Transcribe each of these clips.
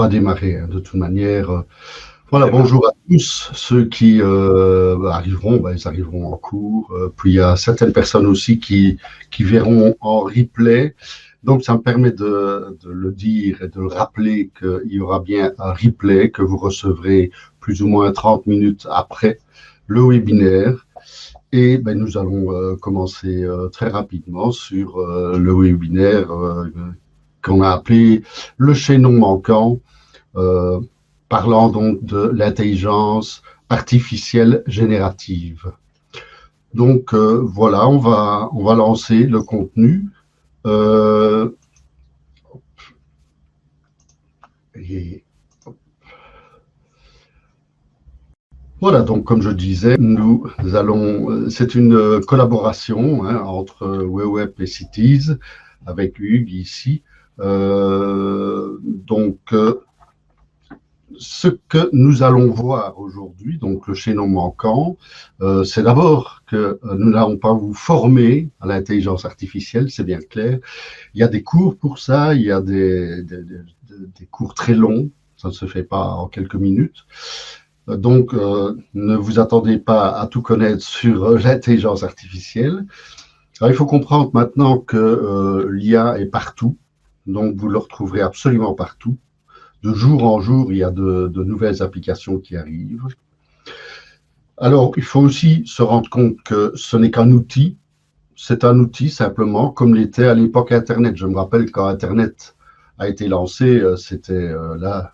va démarrer hein, de toute manière. Voilà, bonjour à tous. Ceux qui arriveront, ils arriveront en cours. Puis il y a certaines personnes aussi qui verront en replay. Donc ça me permet de le dire et de le rappeler qu'il y aura bien un replay que vous recevrez plus ou moins 30 minutes après le webinaire. Et nous allons commencer très rapidement sur le webinaire qu'on a appelé le chaînon manquant, parlant donc de l'intelligence artificielle générative. Donc voilà, on va lancer le contenu. Voilà, donc comme je disais, nous allons, c'est une collaboration hein, entre WeWeb et Cities, avec Hugues ici. Ce que nous allons voir aujourd'hui, donc le chaînon manquant, c'est d'abord que nous n'allons pas vous former à l'intelligence artificielle, c'est bien clair. Il y a des cours pour ça, il y a des cours très longs, ça ne se fait pas en quelques minutes. Donc, ne vous attendez pas à tout connaître sur l'intelligence artificielle. Alors, il faut comprendre maintenant que l'IA est partout, donc vous le retrouverez absolument partout. De jour en jour, il y a de nouvelles applications qui arrivent. Alors, il faut aussi se rendre compte que ce n'est qu'un outil. C'est un outil simplement, comme l'était à l'époque Internet. Je me rappelle quand Internet a été lancé, c'était là,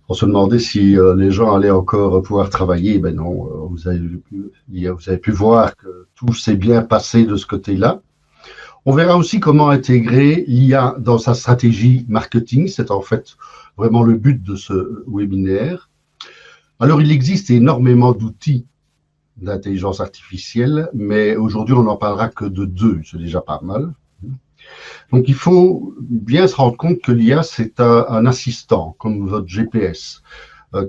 on se demandait si les gens allaient encore pouvoir travailler. Ben non, vous avez pu voir que tout s'est bien passé de ce côté-là. On verra aussi comment intégrer l'IA dans sa stratégie marketing. C'est en fait vraiment le but de ce webinaire. Alors, il existe énormément d'outils d'intelligence artificielle, mais aujourd'hui, on n'en parlera que de 2. C'est déjà pas mal. Donc, il faut bien se rendre compte que l'IA, c'est un assistant, comme votre GPS.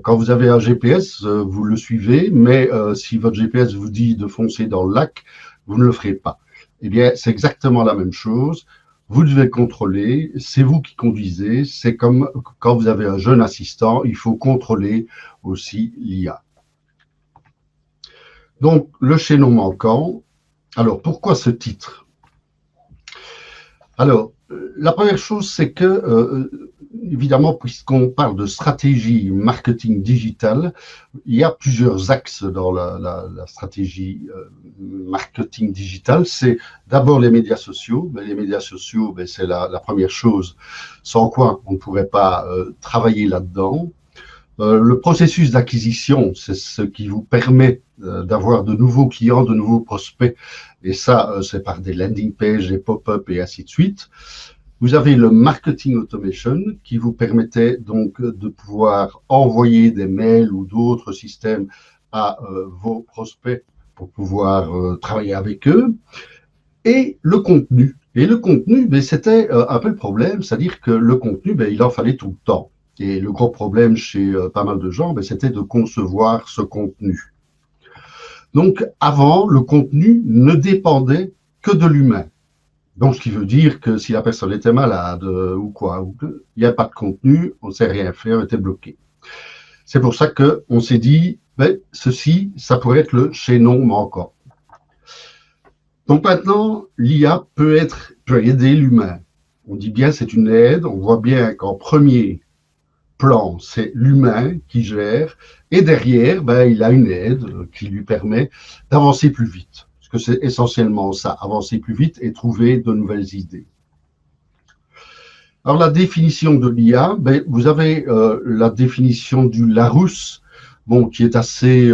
Quand vous avez un GPS, vous le suivez, mais si votre GPS vous dit de foncer dans le lac, vous ne le ferez pas. Eh bien, c'est exactement la même chose. Vous devez contrôler, c'est vous qui conduisez, c'est comme quand vous avez un jeune assistant, il faut contrôler aussi l'IA. Donc, le chaînon manquant. Alors, pourquoi ce titre? Alors, la première chose, c'est que, évidemment, puisqu'on parle de stratégie marketing digitale, il y a plusieurs axes dans la stratégie marketing digitale. C'est d'abord les médias sociaux. Les médias sociaux, c'est la première chose sans quoi on ne pourrait pas travailler là-dedans. Le processus d'acquisition, c'est ce qui vous permet d'avoir de nouveaux clients, de nouveaux prospects. Et ça, c'est par des landing pages, des pop-up et ainsi de suite. Vous avez le marketing automation qui vous permettait donc de pouvoir envoyer des mails ou d'autres systèmes à vos prospects pour pouvoir travailler avec eux. Et le contenu. Et le contenu, c'était un peu le problème, c'est-à-dire que le contenu, il en fallait tout le temps. Et le gros problème chez pas mal de gens, c'était de concevoir ce contenu. Donc, avant, le contenu ne dépendait que de l'humain. Donc, ce qui veut dire que si la personne était malade ou quoi, ou il n'y a pas de contenu, on ne sait rien faire, on était bloqué. C'est pour ça qu'on s'est dit, ceci, ça pourrait être le chaînon manquant. Donc maintenant, l'IA peut aider l'humain. On dit bien c'est une aide, on voit bien qu'en premier plan, c'est l'humain qui gère, et derrière, il a une aide qui lui permet d'avancer plus vite. Parce que c'est essentiellement ça, avancer plus vite et trouver de nouvelles idées. Alors la définition de l'IA, vous avez la définition du Larousse, qui est assez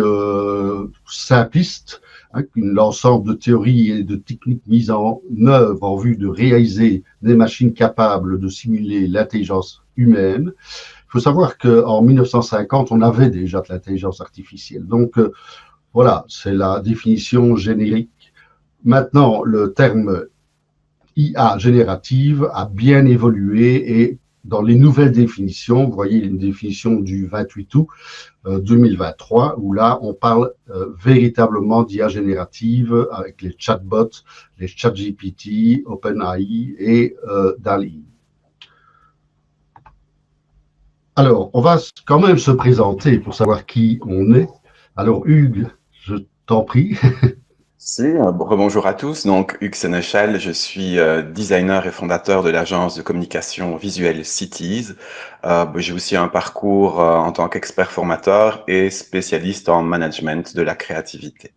simpliste, l'ensemble de théories et de techniques mises en œuvre en vue de réaliser des machines capables de simuler l'intelligence humaine. Il faut savoir qu'en 1950, on avait déjà de l'intelligence artificielle. Donc, voilà, c'est la définition générique. Maintenant, le terme IA générative a bien évolué et dans les nouvelles définitions, vous voyez une définition du 28 août 2023, où là, on parle véritablement d'IA générative avec les chatbots, les ChatGPT, OpenAI et DALL-E. Alors, on va quand même se présenter pour savoir qui on est. Alors, Hugues, je t'en prie. Si, rebonjour à tous. Donc, Hugues Sénéchal, je suis designer et fondateur de l'agence de communication visuelle Cities. J'ai aussi un parcours en tant qu'expert formateur et spécialiste en management de la créativité.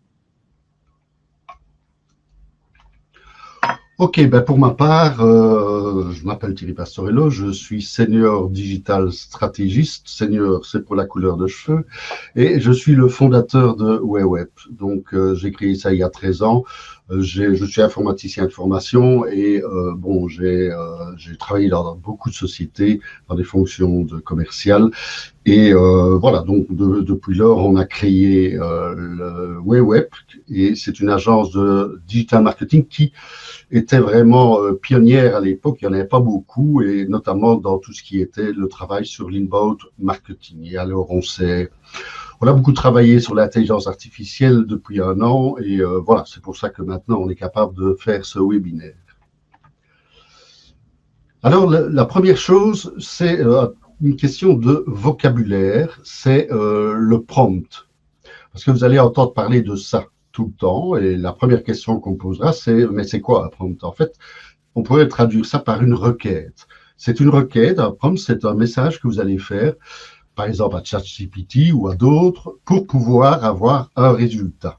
Ok, ben pour ma part, je m'appelle Thierry Pastorello, je suis senior digital stratégiste. Senior, c'est pour la couleur de cheveux. Et je suis le fondateur de WeWeb. Donc, j'ai créé ça il y a 13 ans. Je suis informaticien de formation et bon, j'ai travaillé dans beaucoup de sociétés, dans des fonctions de commercial. Et voilà, donc depuis lors, on a créé le WeWeb et c'est une agence de digital marketing qui était vraiment pionnière à l'époque. Il n'y en avait pas beaucoup et notamment dans tout ce qui était le travail sur l'inbound marketing. Et alors, on a beaucoup travaillé sur l'intelligence artificielle depuis un an et voilà, c'est pour ça que maintenant on est capable de faire ce webinaire. Alors, la première chose, c'est une question de vocabulaire, c'est le prompt. Parce que vous allez entendre parler de ça tout le temps, et la première question qu'on posera, c'est mais c'est quoi un prompt? En fait, on pourrait traduire ça par une requête. C'est une requête, un prompt, c'est un message que vous allez faire, par exemple à ChatGPT ou à d'autres, pour pouvoir avoir un résultat.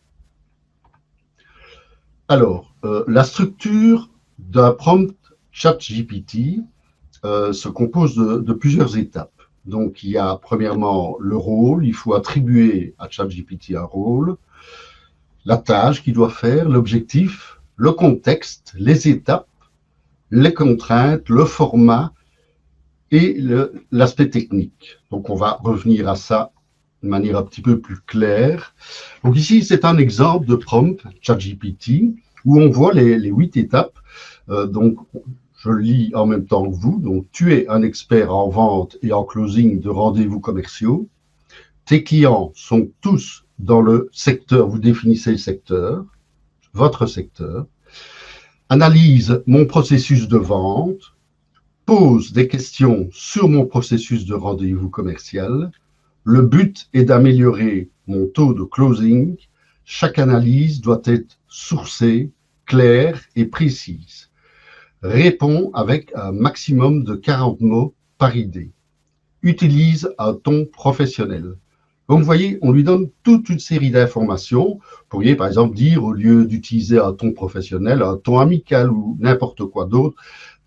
Alors, la structure d'un prompt ChatGPT se compose de plusieurs étapes. Donc, il y a premièrement le rôle, il faut attribuer à ChatGPT un rôle, la tâche qu'il doit faire, l'objectif, le contexte, les étapes, les contraintes, le format et l'aspect technique. Donc, on va revenir à ça de manière un petit peu plus claire. Donc, ici, c'est un exemple de prompt ChatGPT où on voit les 8 étapes. Donc, je lis en même temps que vous. Donc, tu es un expert en vente et en closing de rendez-vous commerciaux. Tes clients sont tous dans le secteur, vous définissez le secteur, votre secteur. Analyse mon processus de vente. Pose des questions sur mon processus de rendez-vous commercial. Le but est d'améliorer mon taux de closing. Chaque analyse doit être sourcée, claire et précise. Réponds avec un maximum de 40 mots par idée. Utilise un ton professionnel. Donc, vous voyez, on lui donne toute une série d'informations. Vous pourriez, par exemple, dire, au lieu d'utiliser un ton professionnel, un ton amical ou n'importe quoi d'autre.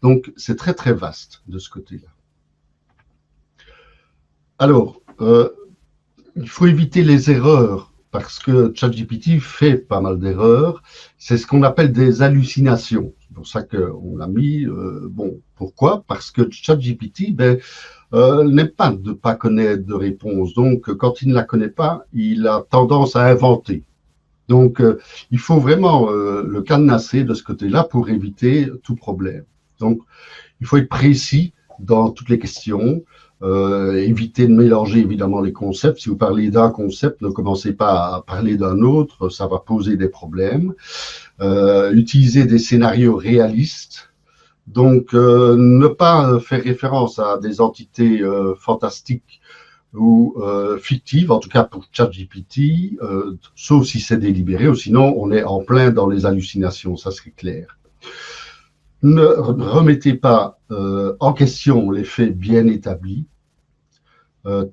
Donc, c'est très, très vaste de ce côté-là. Alors, il faut éviter les erreurs parce que ChatGPT fait pas mal d'erreurs. C'est ce qu'on appelle des hallucinations. C'est pour ça qu'on l'a mis. Bon, pourquoi? Parce que ChatGPT n'aime pas de pas connaître de réponse. Donc, quand il ne la connaît pas, il a tendance à inventer. Donc, il faut vraiment le cadenasser de ce côté-là pour éviter tout problème. Donc, il faut être précis dans toutes les questions, éviter de mélanger évidemment les concepts. Si vous parlez d'un concept, ne commencez pas à parler d'un autre, ça va poser des problèmes. Utiliser des scénarios réalistes. Donc, ne pas faire référence à des entités fantastiques ou fictives, en tout cas pour ChatGPT, sauf si c'est délibéré, ou sinon on est en plein dans les hallucinations, ça serait clair. Ne remettez pas en question les faits bien établis,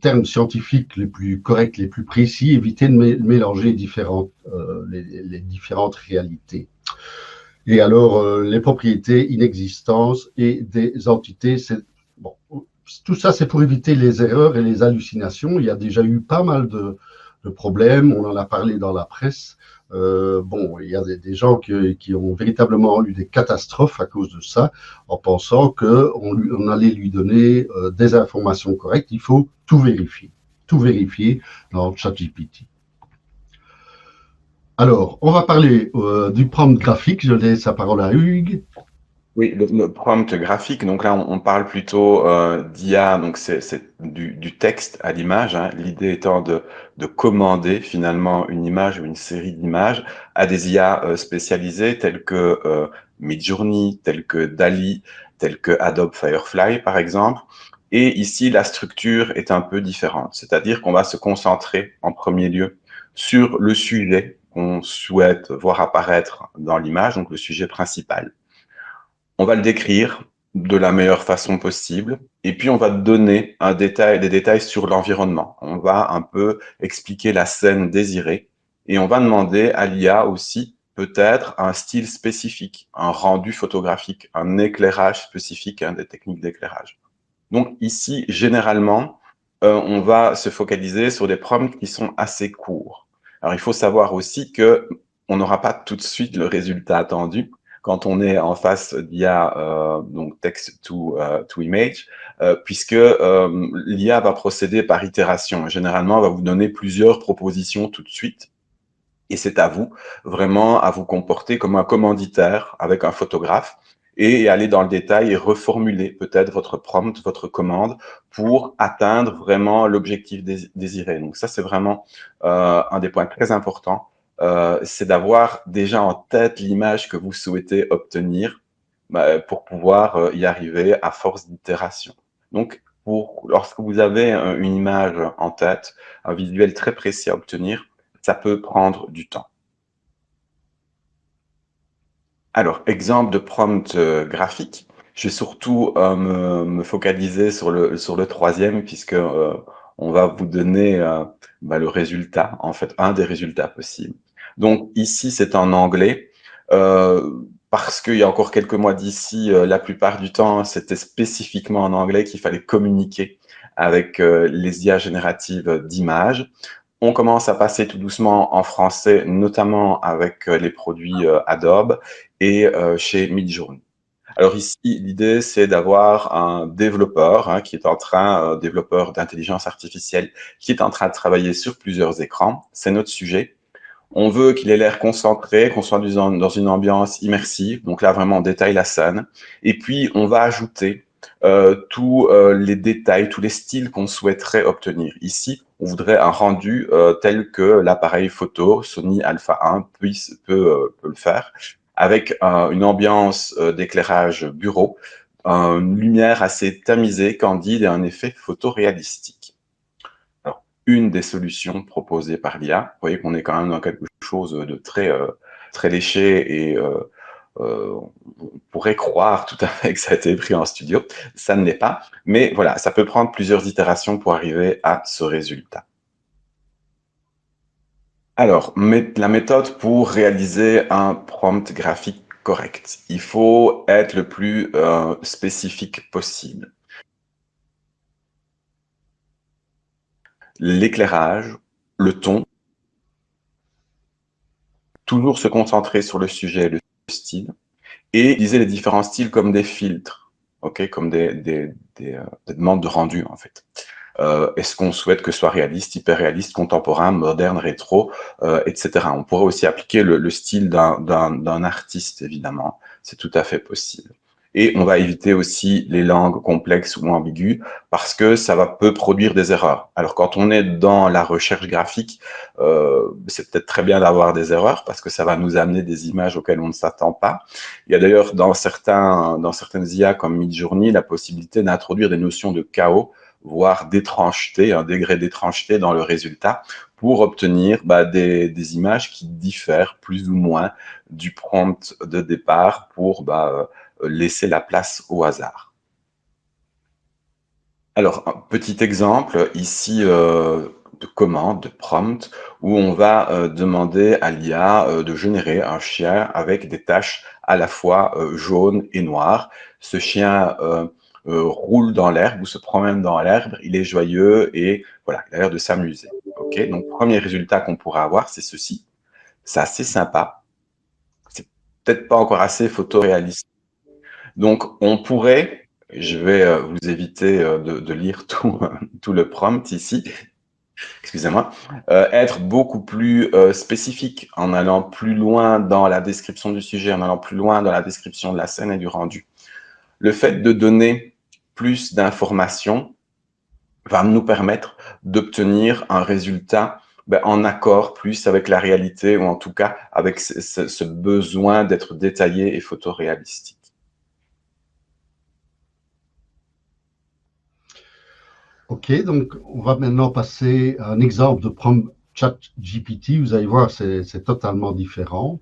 termes scientifiques les plus corrects, les plus précis, évitez de mélanger les différentes réalités. Et alors, les propriétés, inexistences et des entités, c'est bon. Tout ça, c'est pour éviter les erreurs et les hallucinations. Il y a déjà eu pas mal de problèmes. On en a parlé dans la presse. Bon, il y a des gens qui ont véritablement eu des catastrophes à cause de ça, en pensant qu'on allait lui donner des informations correctes. Il faut tout vérifier dans ChatGPT. Alors, on va parler du prompt graphique. Je laisse la parole à Hugues. Oui, le prompt graphique, donc là on parle plutôt d'IA, donc c'est du texte à l'image, hein. L'idée étant de commander finalement une image ou une série d'images à des IA spécialisées telles que Midjourney, telles que DALL-E, telles que Adobe Firefly par exemple, Et ici, la structure est un peu différente, c'est-à-dire qu'on va se concentrer en premier lieu sur le sujet qu'on souhaite voir apparaître dans l'image, donc le sujet principal. On va le décrire de la meilleure façon possible, et puis on va donner des détails sur l'environnement. On va un peu expliquer la scène désirée, et on va demander à l'IA aussi peut-être un style spécifique, un rendu photographique, un éclairage spécifique, des techniques d'éclairage. Donc ici, généralement, on va se focaliser sur des prompts qui sont assez courts. Alors il faut savoir aussi que on n'aura pas tout de suite le résultat attendu quand on est en face d'IA, donc text to image, puisque l'IA va procéder par itération. Généralement, elle va vous donner plusieurs propositions tout de suite. Et c'est à vous, vraiment, à vous comporter comme un commanditaire avec un photographe et aller dans le détail et reformuler peut-être votre prompt, votre commande pour atteindre vraiment l'objectif désiré. Donc ça, c'est vraiment un des points très importants. C'est d'avoir déjà en tête l'image que vous souhaitez obtenir pour pouvoir y arriver à force d'itération. Donc, lorsque vous avez une image en tête, un visuel très précis à obtenir, ça peut prendre du temps. Alors, exemple de prompt graphique, je vais surtout me focaliser sur le troisième, puisque on va vous donner le résultat, en fait, un des résultats possibles. Donc ici, c'est en anglais, parce qu'il y a encore quelques mois d'ici, la plupart du temps, c'était spécifiquement en anglais qu'il fallait communiquer avec les IA génératives d'images. On commence à passer tout doucement en français, notamment avec les produits Adobe et chez Midjourney. Alors ici, l'idée, c'est d'avoir un développeur qui est en train, développeur d'intelligence artificielle, qui est en train de travailler sur plusieurs écrans. C'est notre sujet. On veut qu'il ait l'air concentré, qu'on soit dans une ambiance immersive. Donc là, vraiment, on détaille la scène. Et puis, on va ajouter tous les détails, tous les styles qu'on souhaiterait obtenir. Ici, on voudrait un rendu tel que l'appareil photo Sony Alpha 1 peut le faire, avec une ambiance d'éclairage bureau, une lumière assez tamisée, candide et un effet photoréalistique. Alors, une des solutions proposées par l'IA, vous voyez qu'on est quand même dans quelque chose de très léché et on pourrait croire tout à fait que ça a été pris en studio. Ça ne l'est pas, mais voilà, ça peut prendre plusieurs itérations pour arriver à ce résultat. Alors, la méthode pour réaliser un prompt graphique correct. Il faut être le plus spécifique possible. L'éclairage, le ton, toujours se concentrer sur le sujet et le style, et utiliser les différents styles comme des filtres, ok, comme des demandes de rendu en fait. Est-ce qu'on souhaite que ce soit réaliste, hyper réaliste, contemporain, moderne, rétro, etc. On pourrait aussi appliquer le style d'un artiste, évidemment. C'est tout à fait possible. Et on va éviter aussi les langues complexes ou ambiguës parce que peut produire des erreurs. Alors quand on est dans la recherche graphique, c'est peut-être très bien d'avoir des erreurs parce que ça va nous amener des images auxquelles on ne s'attend pas. Il y a d'ailleurs dans certaines IA comme Midjourney la possibilité d'introduire des notions de chaos, voire d'étrangeté, un degré d'étrangeté dans le résultat pour obtenir des images qui diffèrent plus ou moins du prompt de départ pour laisser la place au hasard. Alors, un petit exemple ici de commande, de prompt, où on va demander à l'IA de générer un chien avec des taches à la fois jaunes et noires. Ce chien roule dans l'herbe ou se promène dans l'herbe, il est joyeux et voilà, il a l'air de s'amuser. Ok, donc premier résultat qu'on pourra avoir, c'est ceci. C'est assez sympa. C'est peut-être pas encore assez photoréaliste. Donc on pourrait, je vais vous éviter de lire tout le prompt ici, excusez-moi, être beaucoup plus spécifique en allant plus loin dans la description du sujet, en allant plus loin dans la description de la scène et du rendu. Le fait de donner plus d'informations va nous permettre d'obtenir un résultat en accord plus avec la réalité ou en tout cas avec ce besoin d'être détaillé et photoréalistique. OK, donc on va maintenant passer à un exemple de prompt ChatGPT. Vous allez voir, c'est totalement différent.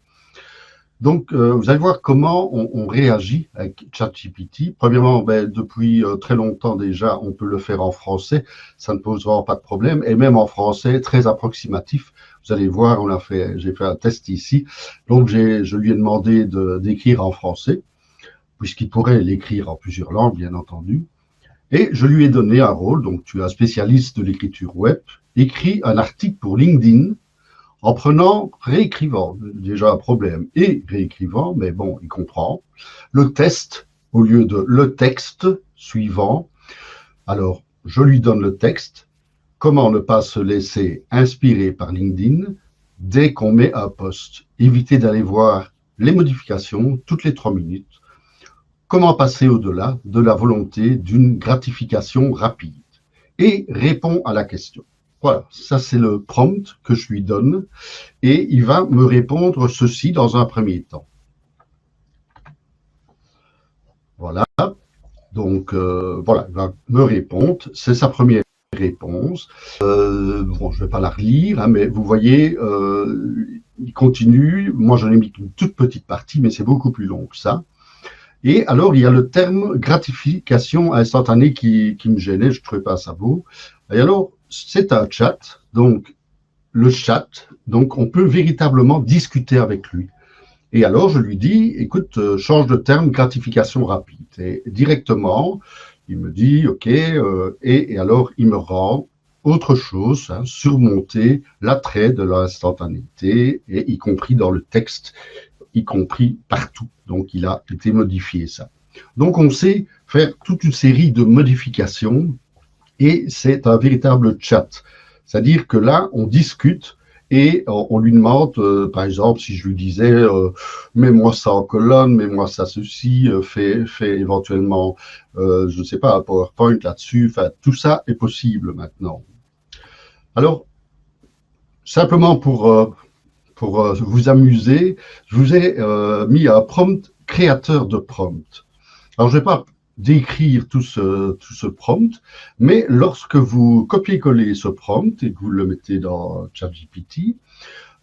Donc, vous allez voir comment on réagit avec ChatGPT. Premièrement, ben, depuis très longtemps déjà, on peut le faire en français. Ça ne pose vraiment pas de problème. Et même en français, très approximatif. Vous allez voir, j'ai fait un test ici. Donc, je lui ai demandé d'écrire en français, puisqu'il pourrait l'écrire en plusieurs langues, bien entendu. Et je lui ai donné un rôle. Donc, tu es un spécialiste de l'écriture web. Écris un article pour LinkedIn en prenant, réécrivant, déjà un problème, et réécrivant, mais bon, il comprend, le test au lieu de le texte suivant. Alors, je lui donne le texte. Comment ne pas se laisser inspirer par LinkedIn dès qu'on met un post? Éviter d'aller voir les modifications toutes les 3 minutes. Comment passer au-delà de la volonté d'une gratification rapide? Et répond à la question. Voilà, ça c'est le prompt que je lui donne et il va me répondre ceci dans un premier temps. Voilà, donc voilà, il va me répondre, c'est sa première réponse. Bon, je ne vais pas la relire, hein, mais vous voyez, il continue. Moi, j'en ai mis une toute petite partie, mais c'est beaucoup plus long que ça. Et alors, il y a le terme gratification instantanée qui me gênait, je ne trouvais pas ça beau. Et alors, c'est un chat, donc le chat, donc on peut véritablement discuter avec lui. Et alors, je lui dis, écoute, change de terme, gratification rapide. Et directement, il me dit, OK, et alors, il me rend autre chose, hein, surmonter l'attrait de l'instantanéité, et y compris dans le texte, y compris partout. Donc, il a été modifié, ça. Donc, on sait faire toute une série de modifications, et c'est un véritable chat. C'est-à-dire que là, on discute et on lui demande, par exemple, si je lui disais, mets-moi ça en colonne, mets-moi ça ceci, fais éventuellement, je ne sais pas, un PowerPoint là-dessus. Enfin, tout ça est possible maintenant. Alors, simplement pour vous amuser, je vous ai mis un prompt créateur de prompt. Alors, je ne vais pas décrire tout ce prompt, mais lorsque vous copiez-collez ce prompt et que vous le mettez dans ChatGPT,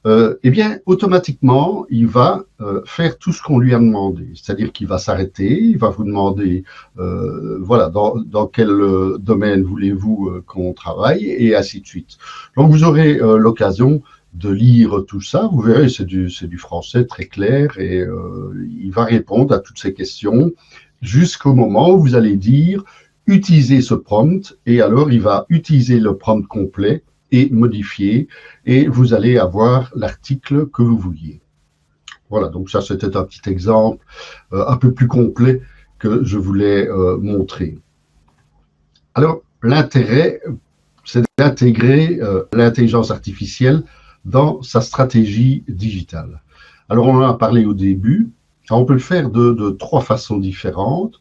eh bien, automatiquement, il va faire tout ce qu'on lui a demandé. C'est-à-dire qu'il va s'arrêter, il va vous demander, voilà, dans quel domaine voulez-vous qu'on travaille, et ainsi de suite. Donc, vous aurez l'occasion de lire tout ça. Vous verrez, c'est du français très clair, et il va répondre à toutes ces questions jusqu'au moment où vous allez dire utilisez ce prompt, et alors il va utiliser le prompt complet et modifier, et vous allez avoir l'article que vous vouliez. Voilà, donc ça c'était un petit exemple un peu plus complet que je voulais montrer. Alors, l'intérêt, c'est d'intégrer l'intelligence artificielle dans sa stratégie digitale. Alors, on en a parlé au début. On peut le faire de 3 façons différentes.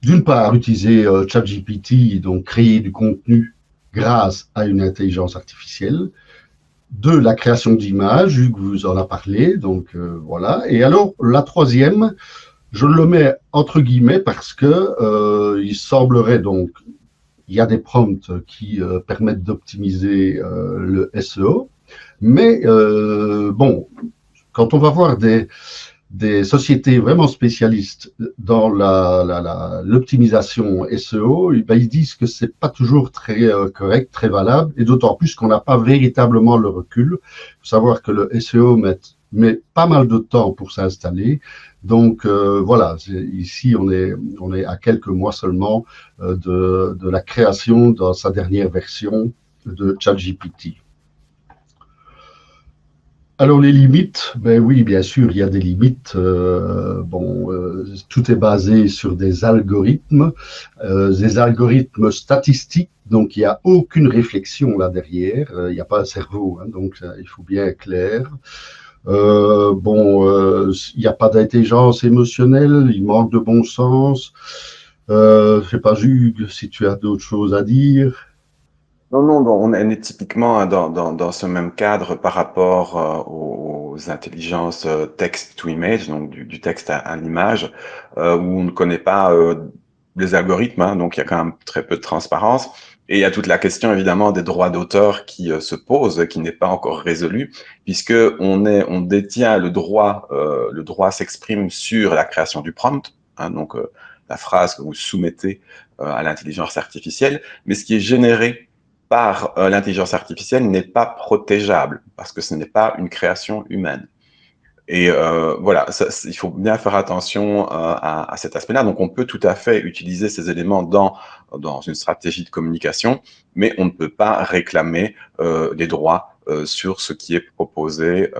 D'une part, utiliser ChatGPT, donc créer du contenu grâce à une intelligence artificielle. De la création d'images, Hugues vous en a parlé, donc voilà. Et alors, la troisième, je le mets entre guillemets parce que il semblerait donc, il y a des prompts qui permettent d'optimiser le SEO, mais bon, quand on va voir des sociétés vraiment spécialistes dans l'optimisation SEO, et ben, ils disent que c'est pas toujours très correct, très valable, et d'autant plus qu'on n'a pas véritablement le recul. Il faut savoir que le SEO met pas mal de temps pour s'installer. Donc voilà, ici on est à quelques mois seulement de la création dans sa dernière version de ChatGPT. Alors les limites, ben oui, bien sûr, il y a des limites. Bon, tout est basé sur des algorithmes statistiques, donc il n'y a aucune réflexion là derrière. Il n'y a pas un cerveau, hein, donc il faut bien être clair. Bon, il n'y a pas d'intelligence émotionnelle, il manque de bon sens. Je sais pas, Hugues, si tu as d'autres choses à dire. Non, non, on est typiquement dans ce même cadre par rapport aux intelligences text to image, donc du texte à l'image, où on ne connaît pas les algorithmes, hein, donc il y a quand même très peu de transparence. Et il y a toute la question évidemment des droits d'auteur qui se pose, qui n'est pas encore résolue, puisque on détient le droit s'exprime sur la création du prompt, hein, donc la phrase que vous soumettez à l'intelligence artificielle, mais ce qui est généré par l'intelligence artificielle n'est pas protégeable parce que ce n'est pas une création humaine. Et voilà, il faut bien faire attention à cet aspect-là. Donc, on peut tout à fait utiliser ces éléments dans une stratégie de communication, mais on ne peut pas réclamer des droits sur ce qui est proposé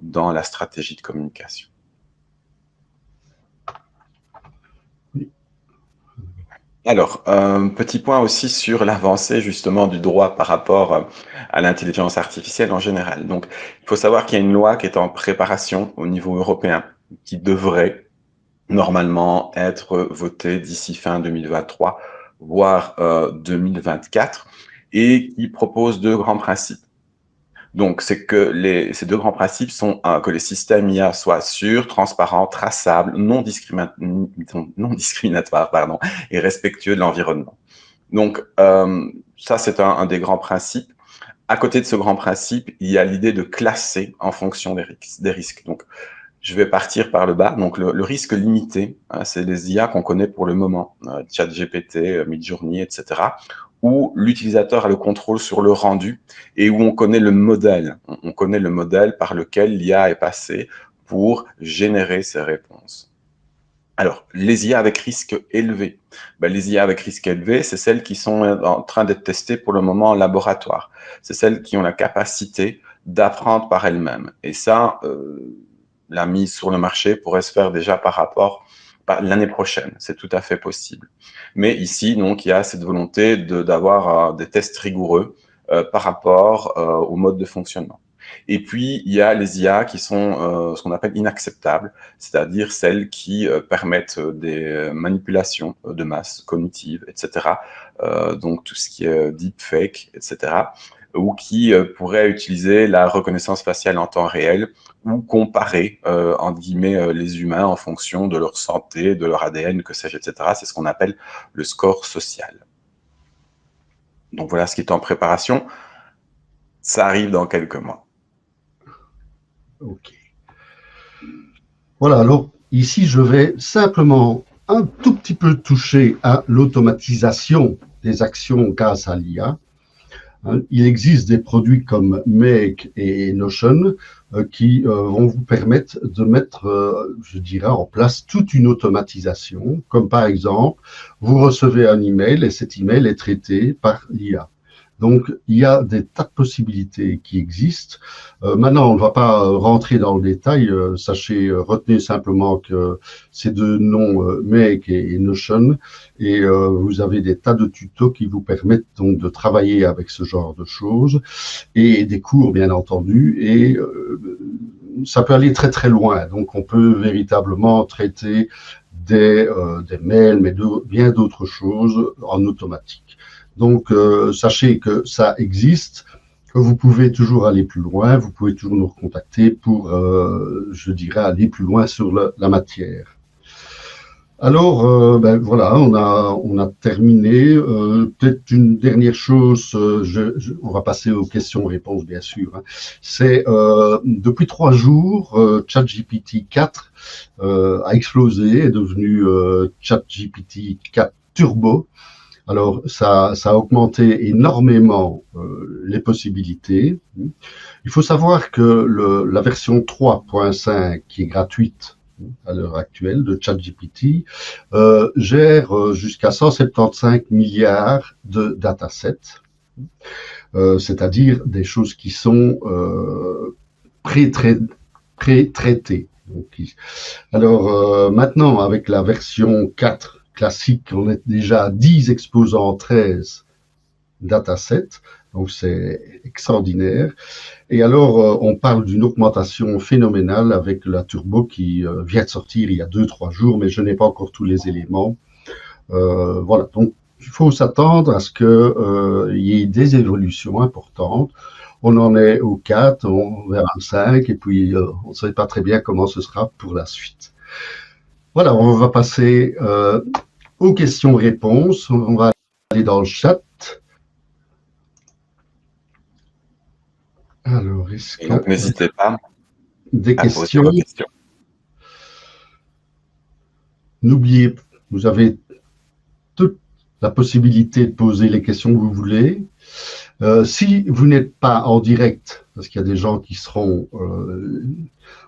dans la stratégie de communication. Alors, petit point aussi sur l'avancée justement du droit par rapport à l'intelligence artificielle en général. Donc, il faut savoir qu'il y a une loi qui est en préparation au niveau européen, qui devrait normalement être votée d'ici fin 2023, voire 2024, et qui propose deux grands principes. Donc, c'est que ces deux grands principes sont que les systèmes IA soient sûrs, transparents, traçables, non discriminatoires, pardon, et respectueux de l'environnement. Donc, ça, c'est un des grands principes. À côté de ce grand principe, il y a l'idée de classer en fonction des risques. Donc, je vais partir par le bas. Donc, le risque limité, hein, c'est les IA qu'on connaît pour le moment, ChatGPT, Midjourney, etc., où l'utilisateur a le contrôle sur le rendu et où on connaît le modèle. On connaît le modèle par lequel l'IA est passée pour générer ses réponses. Alors, les IA avec risque élevé. Ben, les IA avec risque élevé, c'est celles qui sont en train d'être testées pour le moment en laboratoire. C'est celles qui ont la capacité d'apprendre par elles-mêmes. Et ça, la mise sur le marché pourrait se faire déjà l'année prochaine. C'est tout à fait possible. Mais ici, donc, il y a cette volonté d'avoir des tests rigoureux par rapport au mode de fonctionnement. Et puis, il y a les IA qui sont ce qu'on appelle inacceptables, c'est-à-dire celles qui permettent des manipulations de masse cognitives, etc. Donc, tout ce qui est deepfake, etc. Ou qui pourraient utiliser la reconnaissance faciale en temps réel ou comparer, entre guillemets, les humains en fonction de leur santé, de leur ADN, que sais-je, etc. C'est ce qu'on appelle le score social. Donc, voilà ce qui est en préparation. Ça arrive dans quelques mois. Ok. Voilà, alors ici, je vais simplement un tout petit peu toucher à l'automatisation des actions grâce à l'IA. Il existe des produits comme Make et Notion qui vont vous permettre de mettre, je dirais, en place toute une automatisation, comme par exemple, vous recevez un email et cet email est traité par l'IA. Donc, il y a des tas de possibilités qui existent. Maintenant, on ne va pas rentrer dans le détail. Sachez, retenez simplement que ces deux noms, Make et Notion, et vous avez des tas de tutos qui vous permettent donc de travailler avec ce genre de choses, et des cours, bien entendu, et ça peut aller très très loin. Donc, on peut véritablement traiter des mails, mais bien d'autres choses en automatique. Donc, sachez que ça existe, que vous pouvez toujours aller plus loin, vous pouvez toujours nous recontacter pour, je dirais, aller plus loin sur la matière. Alors, ben voilà, on a terminé. Peut-être une dernière chose, on va passer aux questions-réponses, bien sûr. Hein. C'est depuis 3 jours, ChatGPT 4 a explosé, est devenu ChatGPT 4 Turbo. Alors, ça a augmenté énormément les possibilités. Il faut savoir que la version 3.5, qui est gratuite à l'heure actuelle de ChatGPT, gère jusqu'à 175 milliards de datasets, c'est-à-dire des choses qui sont pré-traitées. Alors, maintenant, avec la version 4 classique, on est déjà à 10 exposants 13 datasets, donc c'est extraordinaire. Et alors, on parle d'une augmentation phénoménale avec la Turbo qui vient de sortir il y a 2-3 jours, mais je n'ai pas encore tous les éléments. Voilà, donc il faut s'attendre à ce qu'il y ait des évolutions importantes. On en est au 4, on verra le 5, et puis on ne sait pas très bien comment ce sera pour la suite. Voilà, on va passer aux questions-réponses. On va aller dans le chat. Alors, est-ce Et donc, que n'hésitez pas des à poser questions? vos questions. N'oubliez, vous avez toute la possibilité de poser les questions que vous voulez. Si vous n'êtes pas en direct, parce qu'il y a des gens qui seront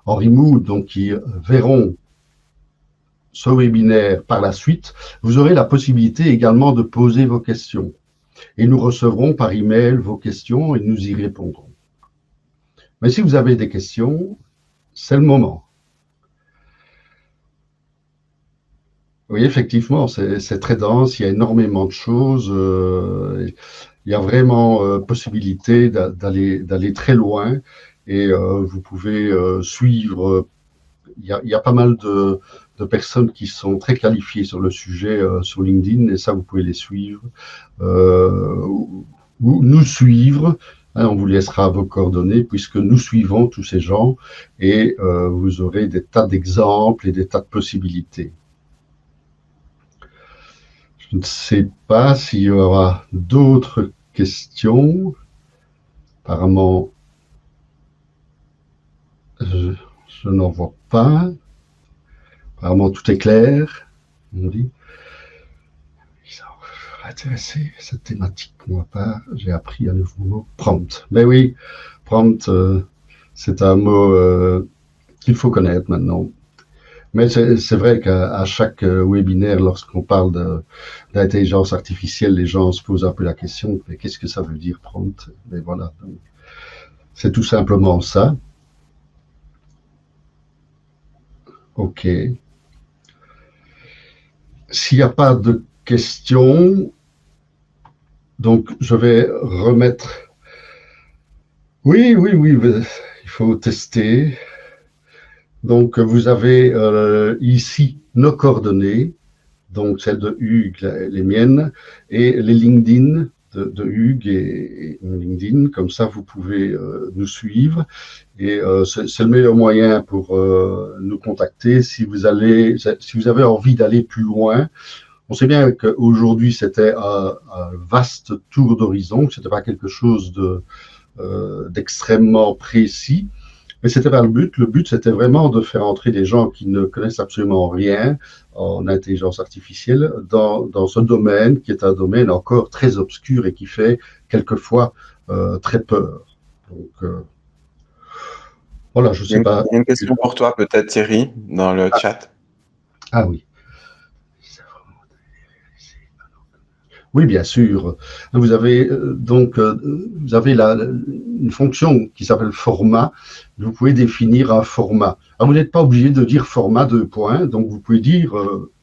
en remote, donc qui verront ce webinaire par la suite, vous aurez la possibilité également de poser vos questions. Et nous recevrons par email vos questions et nous y répondrons. Mais si vous avez des questions, c'est le moment. Oui, effectivement, c'est très dense, il y a énormément de choses. Il y a vraiment possibilité d'aller très loin et vous pouvez suivre. Il y a pas mal de personnes qui sont très qualifiées sur le sujet sur LinkedIn et ça, vous pouvez les suivre ou nous suivre. Hein, on vous laissera vos coordonnées puisque nous suivons tous ces gens et vous aurez des tas d'exemples et des tas de possibilités. Je ne sais pas s'il y aura d'autres questions. Apparemment, je n'en vois pas. Apparemment, tout est clair. On dit. Intéressé cette thématique, moi pas. J'ai appris un nouveau mot, prompt. Ben oui, prompt, c'est un mot qu'il faut connaître maintenant. Mais c'est vrai qu'à chaque webinaire, lorsqu'on parle d'intelligence artificielle, les gens se posent un peu la question, mais qu'est-ce que ça veut dire prompt? Mais voilà, c'est tout simplement ça. OK. S'il n'y a pas de questions, donc je vais remettre... Oui, il faut tester. Donc, vous avez ici nos coordonnées, donc celles de Hugues, les miennes, et les LinkedIn de Hugues et LinkedIn. Comme ça, vous pouvez nous suivre. Et c'est le meilleur moyen pour nous contacter si vous avez envie d'aller plus loin. On sait bien qu'aujourd'hui, c'était un vaste tour d'horizon, que ce n'était pas quelque chose d'extrêmement précis. Mais c'était pas le but. Le but, c'était vraiment de faire entrer des gens qui ne connaissent absolument rien en intelligence artificielle dans ce domaine qui est un domaine encore très obscur et qui fait quelquefois très peur. Donc, voilà, je ne Il y a sais pas. une question pour toi, peut-être Thierry, dans le chat. Ah oui. Oui, bien sûr. Vous avez vous avez une fonction qui s'appelle format. Vous pouvez définir un format. Alors, vous n'êtes pas obligé de dire format 2 points, donc vous pouvez dire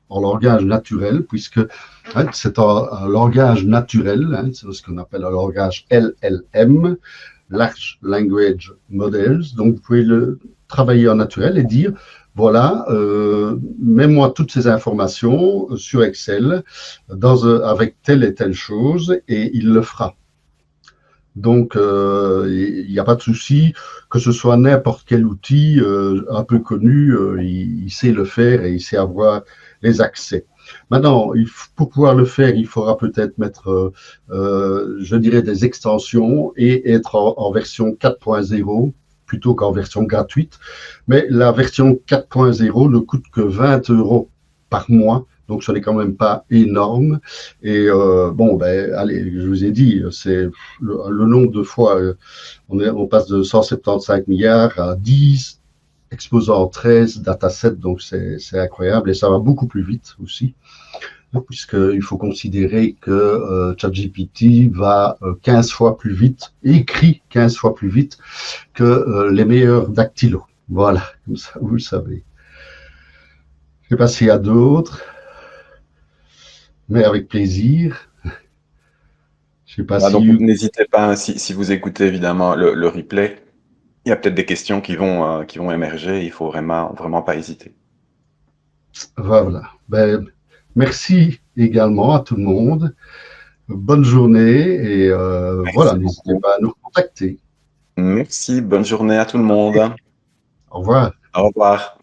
en langage naturel, puisque hein, c'est un langage naturel, hein, c'est ce qu'on appelle un langage LLM, Large Language Models. Donc, vous pouvez le travailler en naturel et dire voilà, mets-moi toutes ces informations sur Excel avec telle et telle chose et il le fera. Donc, il n'y a pas de souci, que ce soit n'importe quel outil un peu connu, il sait le faire et il sait avoir les accès. Maintenant, pour pouvoir le faire, il faudra peut-être mettre, je dirais, des extensions et être en version 4.0 plutôt qu'en version gratuite. Mais la version 4.0 ne coûte que 20 € par mois, donc ce n'est quand même pas énorme. Et bon, ben, allez, je vous ai dit, c'est le nombre de fois, on passe de 175 milliards à 10, exposant 13 datasets, donc c'est incroyable et ça va beaucoup plus vite aussi, puisqu'il faut considérer que ChatGPT va 15 fois plus vite, écrit 15 fois plus vite que les meilleurs dactylos. Voilà, comme ça, vous le savez. Je ne sais pas s'il y a d'autres, mais avec plaisir. Je ne sais pas Ah, donc, si... n'hésitez pas, hein, si vous écoutez évidemment le replay, il y a peut-être des questions qui vont émerger. Il faut vraiment pas hésiter. Voilà. Ben, merci également à tout le monde. Bonne journée et voilà, Merci n'hésitez beaucoup. pas à nous contacter. Merci, bonne journée à tout le monde. Au revoir. Au revoir.